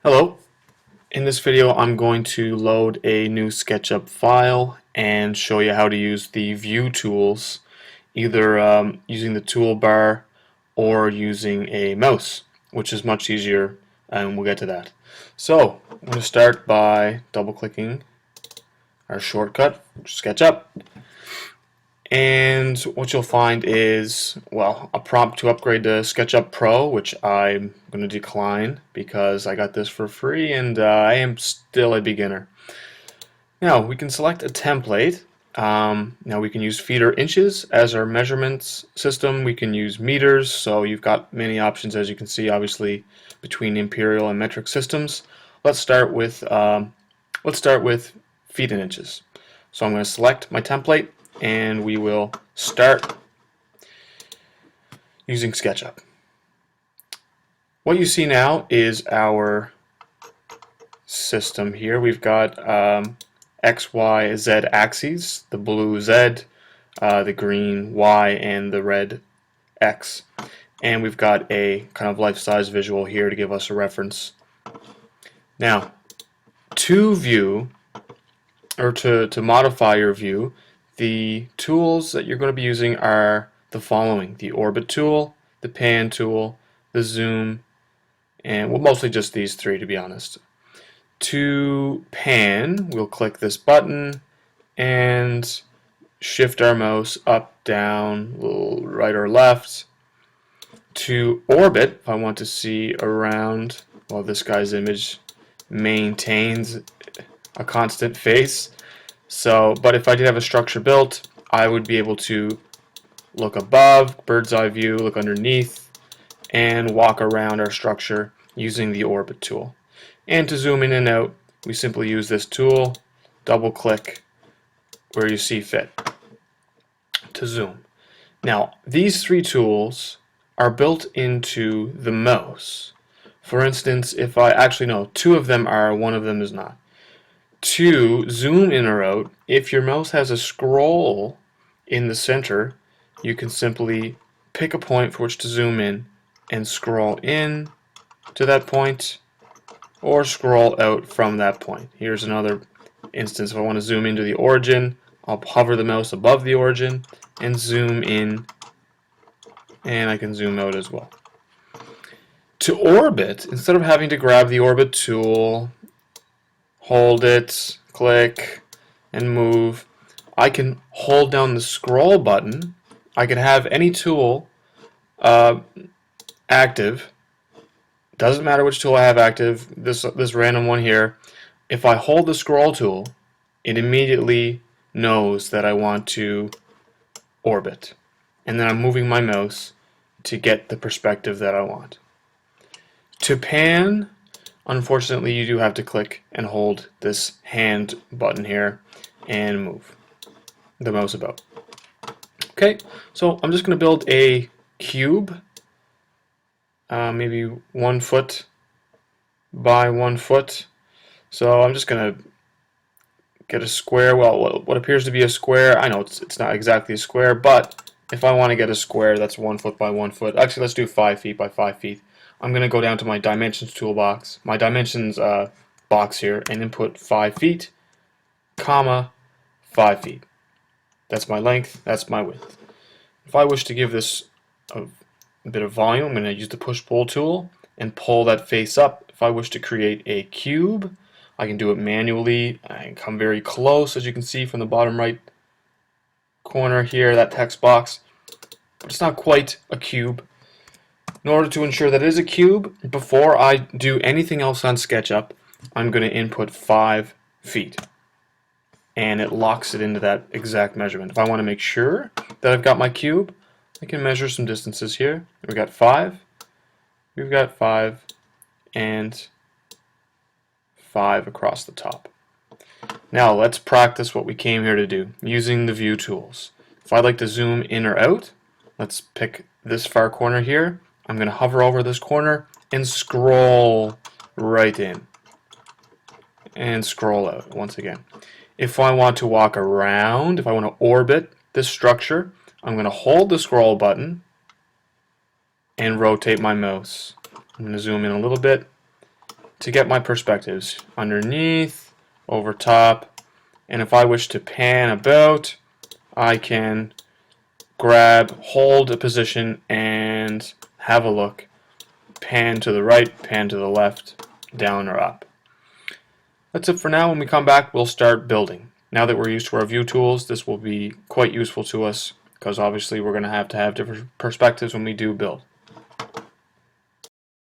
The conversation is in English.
Hello. In this video I'm going to load a new Sketchup file and show you how to use the view tools, either using the toolbar or using a mouse, which is much easier, and we'll get to that. So I'm going to start by double clicking our shortcut, Sketchup. And what you'll find is, well, a prompt to upgrade to SketchUp Pro, which I'm going to decline because I got this for free and I am still a beginner. Now, we can select a template. Now we can use feet or inches as our measurements system. We can use meters, so you've got many options, as you can see, obviously, between imperial and metric systems. Let's start with feet and inches. So I'm going to select my template, and we will start using SketchUp. What you see now is our system here. We've got X, Y, Z axes, the blue Z, the green Y, and the red X. And we've got a kind of life-size visual here to give us a reference. Now, to view, or to modify your view, the tools that you're going to be using are the following: the orbit tool, the pan tool, the zoom, and well, mostly just these three, to be honest. To pan, we'll click this button and shift our mouse up, down, right or left. To orbit, if I want to see around, well, this guy's image maintains a constant face. But if I did have a structure built, I would be able to look above, bird's eye view, look underneath, and walk around our structure using the orbit tool. And to zoom in and out, we simply use this tool, double click where you see fit to zoom. Now, these three tools are built into the mouse. For instance, if I actually no, two of them are, one of them is not. To zoom in or out, if your mouse has a scroll in the center, you can simply pick a point for which to zoom in and scroll in to that point, or scroll out from that point. Here's another instance. If I want to zoom into the origin, I'll hover the mouse above the origin and zoom in, and I can zoom out as well. To orbit, instead of having to grab the orbit tool, hold it, click, and move, I can hold down the scroll button. I can have any tool active. Doesn't matter which tool I have active, this random one here. If I hold the scroll tool, it immediately knows that I want to orbit. And then I'm moving my mouse to get the perspective that I want. To pan, unfortunately, you do have to click and hold this hand button here and move the mouse about. Okay, so I'm just going to build a cube, maybe 1 foot by 1 foot. So I'm just going to get a square. Well, what appears to be a square. I know it's not exactly a square, but if I want to get a square that's 1 foot by 1 foot, actually let's do 5 feet by 5 feet. I'm going to go down to my dimensions toolbox, my dimensions box here, and input 5 feet, comma, 5 feet. That's my length, that's my width. If I wish to give this a bit of volume, I'm going to use the push-pull tool and pull that face up. If I wish to create a cube, I can do it manually. I can come very close, as you can see from the bottom right corner here, that text box. But it's not quite a cube. In order to ensure that it is a cube, before I do anything else on SketchUp, I'm going to input 5 feet. And it locks it into that exact measurement. If I want to make sure that I've got my cube, I can measure some distances here. We've got 5, and 5 across the top. Now let's practice what we came here to do, using the view tools. If I'd like to zoom in or out, let's pick this far corner here. I'm going to hover over this corner and scroll right in. And scroll out once again. If I want to walk around, if I want to orbit this structure, I'm going to hold the scroll button and rotate my mouse. I'm going to zoom in a little bit to get my perspectives. Underneath, over top, and if I wish to pan about, I can grab, hold a position, and have a look. Pan to the right, pan to the left, down or up. That's it for now. When we come back, we'll start building. Now that we're used to our view tools, this will be quite useful to us because obviously we're going to have different perspectives when we do build.